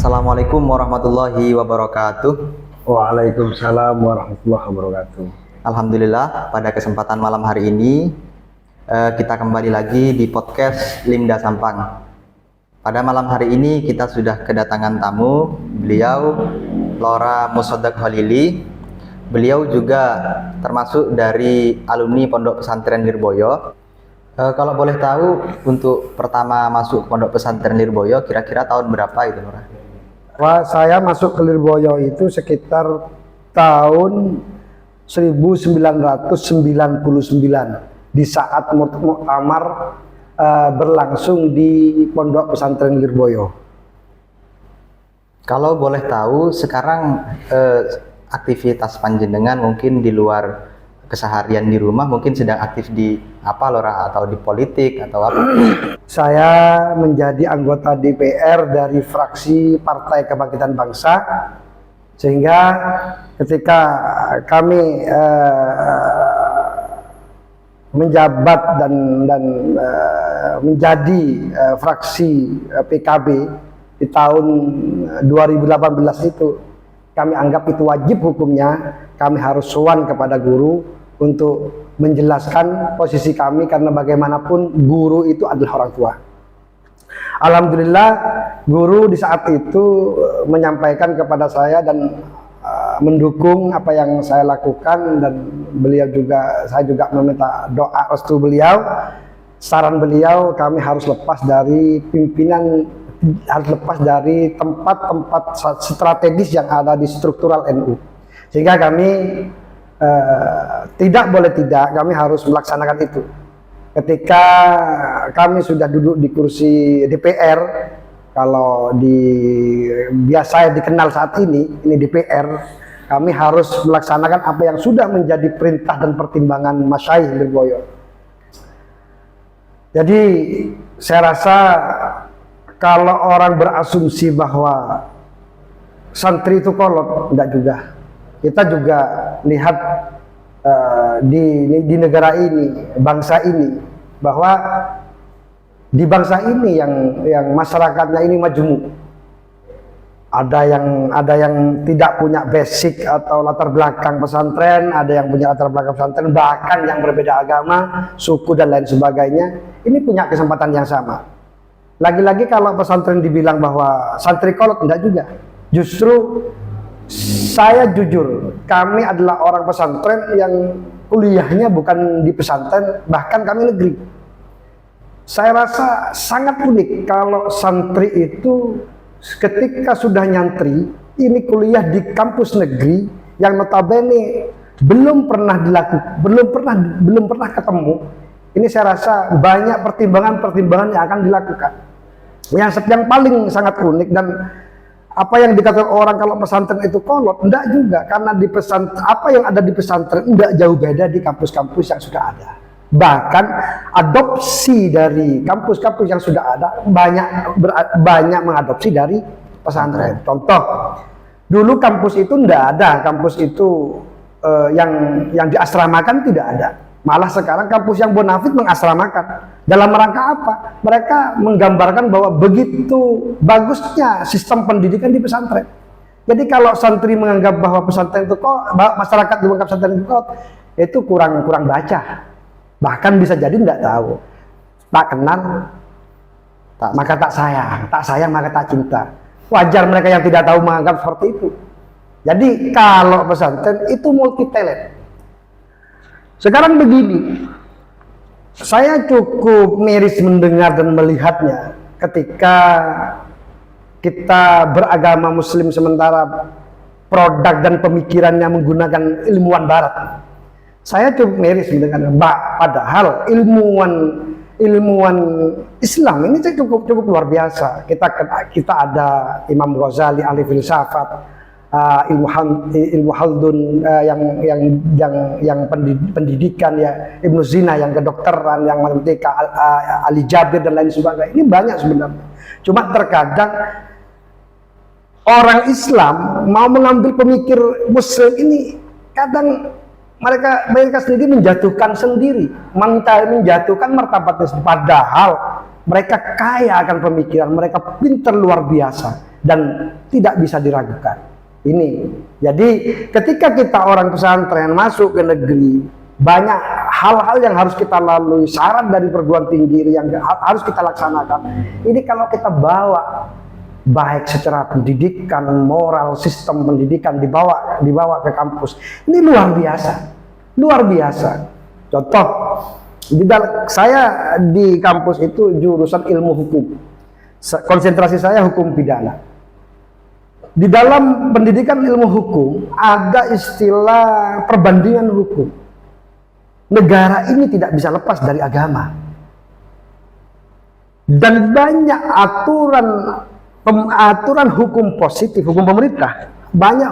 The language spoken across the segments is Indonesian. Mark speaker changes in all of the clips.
Speaker 1: Assalamualaikum warahmatullahi wabarakatuh.
Speaker 2: Waalaikumsalam warahmatullahi wabarakatuh.
Speaker 1: Alhamdulillah, pada kesempatan malam hari ini kita kembali lagi di podcast Limda Sampang. Pada malam hari ini kita sudah kedatangan tamu, beliau Lora Musaddiq Khalili. Beliau juga termasuk dari alumni Pondok Pesantren Lirboyo. Kalau boleh tahu, untuk pertama masuk Pondok Pesantren Lirboyo kira-kira tahun berapa itu, Lora?
Speaker 2: Saya masuk ke Lirboyo itu sekitar tahun 1999 di saat muktamar berlangsung di Pondok Pesantren Lirboyo.
Speaker 1: Kalau boleh tahu, sekarang aktivitas panjenengan mungkin di luar keseharian di rumah, mungkin sedang aktif di apa, Lora? Atau di politik atau apa?
Speaker 2: Saya menjadi anggota DPR dari fraksi Partai Kebangkitan Bangsa, sehingga ketika kami menjabat dan menjadi fraksi PKB di tahun 2018 itu, kami anggap itu wajib hukumnya, kami harus sowan kepada guru untuk menjelaskan posisi kami, karena bagaimanapun guru itu adalah orang tua. Alhamdulillah, guru di saat itu menyampaikan kepada saya dan mendukung apa yang saya lakukan, dan saya juga meminta doa restu beliau. Saran beliau, kami harus lepas dari pimpinan, harus lepas dari tempat-tempat strategis yang ada di struktural NU, sehingga kami kami harus melaksanakan itu. Ketika kami sudah duduk di kursi DPR, kalau biasa dikenal saat ini DPR, kami harus melaksanakan apa yang sudah menjadi perintah dan pertimbangan Masyayikh Lirboyo. Jadi saya rasa kalau orang berasumsi bahwa santri itu kolot, enggak juga. Kita juga lihat di negara ini, bangsa ini, bahwa di bangsa ini yang masyarakatnya ini majemuk. Ada yang tidak punya basic atau latar belakang pesantren, ada yang punya latar belakang pesantren, bahkan yang berbeda agama, suku dan lain sebagainya. Ini punya kesempatan yang sama. Lagi-lagi kalau pesantren dibilang bahwa santri kolot, enggak juga. Justru saya jujur, kami adalah orang pesantren yang kuliahnya bukan di pesantren, bahkan kami negeri. Saya rasa sangat unik kalau santri itu ketika sudah nyantri, ini kuliah di kampus negeri yang notabene belum pernah ketemu. Ini saya rasa banyak pertimbangan-pertimbangan yang akan dilakukan. Yang paling sangat unik, dan apa yang dikatakan orang kalau pesantren itu kolot, enggak juga, karena di pesantren, apa yang ada di pesantren enggak jauh beda di kampus-kampus yang sudah ada. Bahkan adopsi dari kampus-kampus yang sudah ada banyak mengadopsi dari pesantren. Contoh, dulu kampus itu enggak ada, kampus itu yang diasramakan tidak ada. Malah sekarang kampus yang bonafit mengasramakan. Dalam rangka apa? Mereka menggambarkan bahwa begitu bagusnya sistem pendidikan di pesantren. Jadi kalau santri menganggap bahwa pesantren itu masyarakat di menganggap pesantren itu kurang baca. Bahkan bisa jadi tidak tahu. Tak kenal maka tak sayang maka tak cinta. Wajar mereka yang tidak tahu menganggap seperti itu. Jadi kalau pesantren itu multi talent. Sekarang begini, saya cukup miris mendengar dan melihatnya ketika kita beragama muslim sementara produk dan pemikirannya menggunakan ilmuwan barat. Saya cukup miris mendengar, padahal ilmuwan Islam ini cukup luar biasa. Kita ada Imam Ghazali, ahli filsafat, ilmu Haldun, yang pendidikan, ya, Ibnu Sina yang kedokteran, yang matematika, Ali Jabir dan lain sebagainya. Ini banyak sebenarnya. Cuma terkadang orang Islam mau mengambil pemikir Muslim ini, kadang mereka sendiri menjatuhkan martabatnya sendiri. Padahal mereka kaya akan pemikiran, mereka pintar luar biasa. dan tidak bisa diragukan. Ini. Jadi ketika kita orang pesantren masuk ke negeri, banyak hal-hal yang harus kita lalui, syarat dari perguruan tinggi yang harus kita laksanakan. Ini kalau kita bawa baik secara pendidikan, moral, sistem pendidikan dibawa ke kampus. Ini luar biasa. Luar biasa. Contoh, saya di kampus itu jurusan ilmu hukum. Konsentrasi saya hukum pidana. Di dalam pendidikan ilmu hukum ada istilah perbandingan hukum. Negara ini tidak bisa lepas dari agama. Dan banyak aturan hukum positif, hukum pemerintah, banyak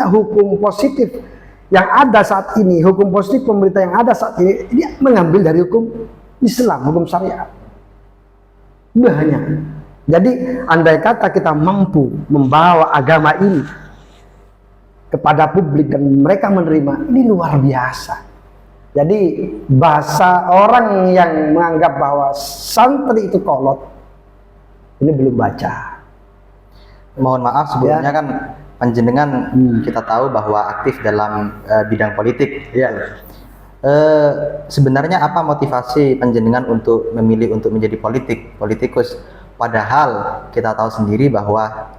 Speaker 2: hukum positif yang ada saat ini, hukum positif pemerintah yang ada saat ini, dia mengambil dari hukum Islam, hukum syariat. Banyak. Jadi andai kata kita mampu membawa agama ini kepada publik dan mereka menerima, ini luar biasa. Jadi bahasa orang yang menganggap bahwa santri itu kolot, ini belum baca.
Speaker 1: Mohon maaf sebelumnya kan panjenengan kita tahu bahwa aktif dalam bidang politik.
Speaker 2: Ya.
Speaker 1: Sebenarnya apa motivasi panjenengan untuk memilih untuk menjadi politikus? Padahal kita tahu sendiri bahwa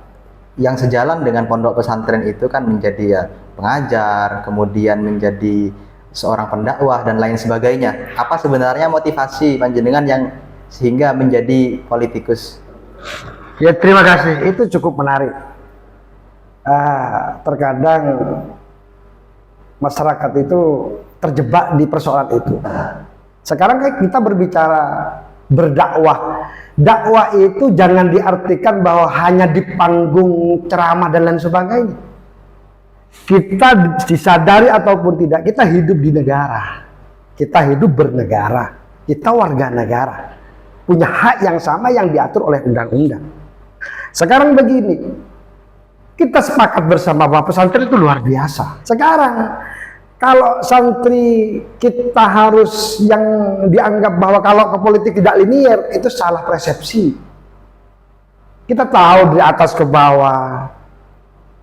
Speaker 1: yang sejalan dengan pondok pesantren itu kan menjadi ya pengajar, kemudian menjadi seorang pendakwah dan lain sebagainya. Apa sebenarnya motivasi panjenengan yang sehingga menjadi politikus?
Speaker 2: Ya, terima kasih. Itu cukup menarik. Terkadang masyarakat itu terjebak di persoalan itu. Sekarang kita berbicara berdakwah. Dakwah itu jangan diartikan bahwa hanya di panggung ceramah dan lain sebagainya. Kita disadari ataupun tidak, kita hidup di negara. Kita hidup bernegara. Kita warga negara. Punya hak yang sama yang diatur oleh undang-undang. Sekarang begini, kita sepakat bersama bahwa pesantren itu luar biasa. Sekarang kalau santri kita harus yang dianggap bahwa kalau ke politik tidak linier, itu salah persepsi. Kita tahu dari atas ke bawah.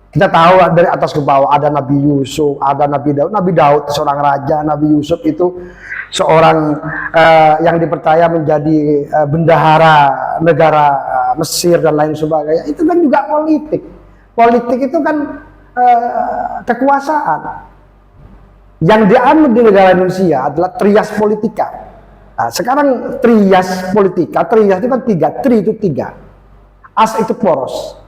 Speaker 2: Kita tahu dari atas ke bawah ada Nabi Yusuf, ada Nabi Daud. Nabi Daud seorang raja, Nabi Yusuf itu seorang yang dipercaya menjadi bendahara negara Mesir dan lain sebagainya. Itu kan juga politik. Politik itu kan kekuasaan. Yang dianut di negara Indonesia adalah trias politika. Nah, sekarang trias politika, trias itu kan tiga, tri itu tiga. As itu poros.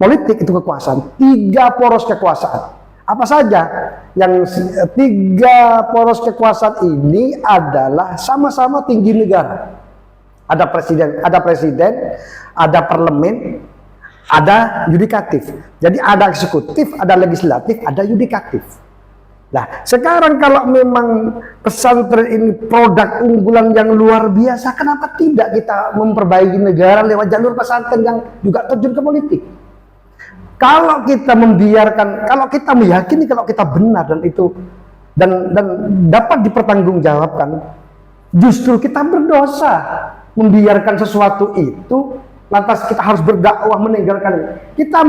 Speaker 2: Politik itu kekuasaan, tiga poros kekuasaan. Apa saja? Yang tiga poros kekuasaan ini adalah sama-sama tinggi negara. Ada presiden, ada parlemen, ada yudikatif. Jadi ada eksekutif, ada legislatif, ada yudikatif. Nah, sekarang kalau memang pesantren ini produk unggulan yang luar biasa, kenapa tidak kita memperbaiki negara lewat jalur pesantren yang juga terjun ke politik? Kalau kita membiarkan, kalau kita meyakini kalau kita benar dan itu dan dapat dipertanggungjawabkan, justru kita berdosa membiarkan sesuatu itu. Lantas kita harus berdakwah meninggalkan. Kita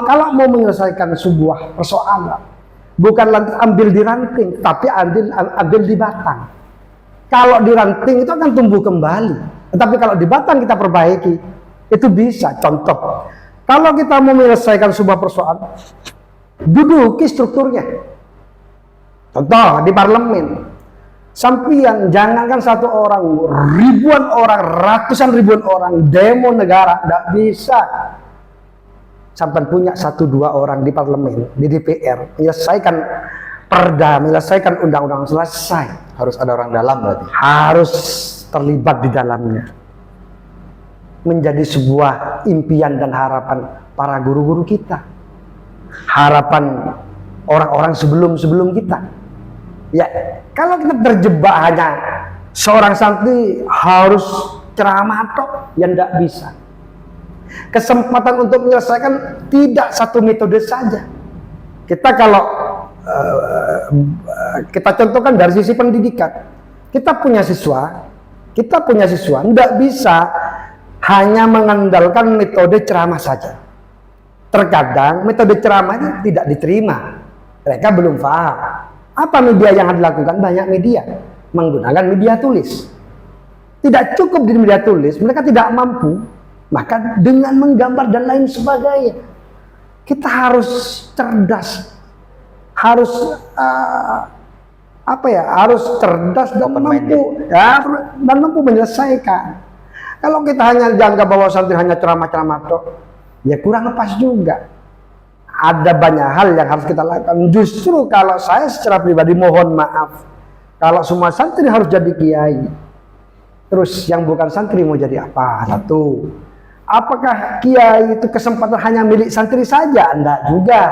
Speaker 2: kalau mau menyelesaikan sebuah persoalan, bukan lantas ambil di ranting, tapi ambil di batang. Kalau di ranting itu akan tumbuh kembali. Tetapi kalau di batang kita perbaiki, itu bisa. Contoh, kalau kita mau menyelesaikan sebuah persoalan, duduki strukturnya. Contoh, di parlemen. Sampian, jangankan satu orang, ribuan orang, ratusan ribuan orang, demo negara, tidak bisa. Sampai punya 1-2 orang di parlemen, di DPR, menyelesaikan perda, menyelesaikan undang-undang, selesai.
Speaker 1: Harus ada orang dalam berarti?
Speaker 2: Harus terlibat di dalamnya. Menjadi sebuah impian dan harapan para guru-guru kita. Harapan orang-orang sebelum kita. Ya, kalau kita terjebak hanya seorang santri harus ceramah tok, ya tidak bisa. Kesempatan untuk menyelesaikan tidak satu metode saja. Kita kalau kita contohkan dari sisi pendidikan, kita punya siswa, tidak bisa hanya mengandalkan metode ceramah saja. Terkadang metode ceramah ini tidak diterima. Mereka belum paham. Apa media yang dilakukan? Banyak media menggunakan media tulis. Tidak cukup di media tulis, mereka tidak mampu. Maka dengan menggambar dan lain sebagainya, kita harus cerdas, harus harus cerdas dan mampu, dan mampu menyelesaikan. Kalau kita hanya dianggap bahwa santri hanya ceramah-ceramah tok, ya kurang pas juga. Ada banyak hal yang harus kita lakukan. Justru kalau saya secara pribadi mohon maaf, kalau semua santri harus jadi kiai, terus yang bukan santri mau jadi apa? Satu, apakah kiai itu kesempatan hanya milik santri saja? Enggak juga.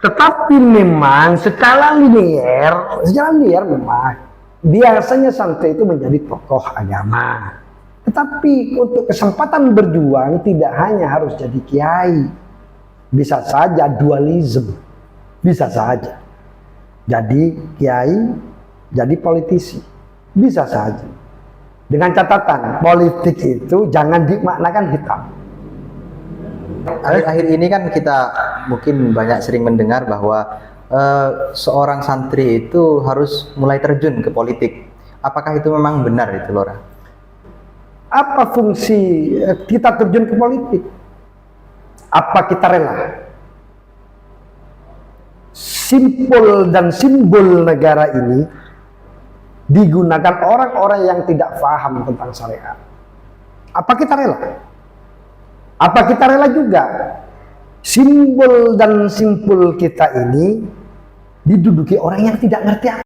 Speaker 2: Tetapi memang secara linear memang biasanya santri itu menjadi tokoh agama. Tetapi untuk kesempatan berjuang tidak hanya harus jadi kiai. Bisa saja dualisme. Bisa saja. Jadi kiai, jadi politisi. Bisa saja. Dengan catatan, politik itu jangan dimaknakan hitam.
Speaker 1: Akhir-akhir ini kan kita mungkin banyak sering mendengar bahwa seorang santri itu harus mulai terjun ke politik. Apakah itu memang benar itu, Lora?
Speaker 2: Apa fungsi kita terjun ke politik? Apa kita rela? Simpul dan simbol negara ini digunakan orang-orang yang tidak paham tentang syariat. Apa kita rela? Apa kita rela juga simbol dan simpul kita ini diduduki orang yang tidak ngerti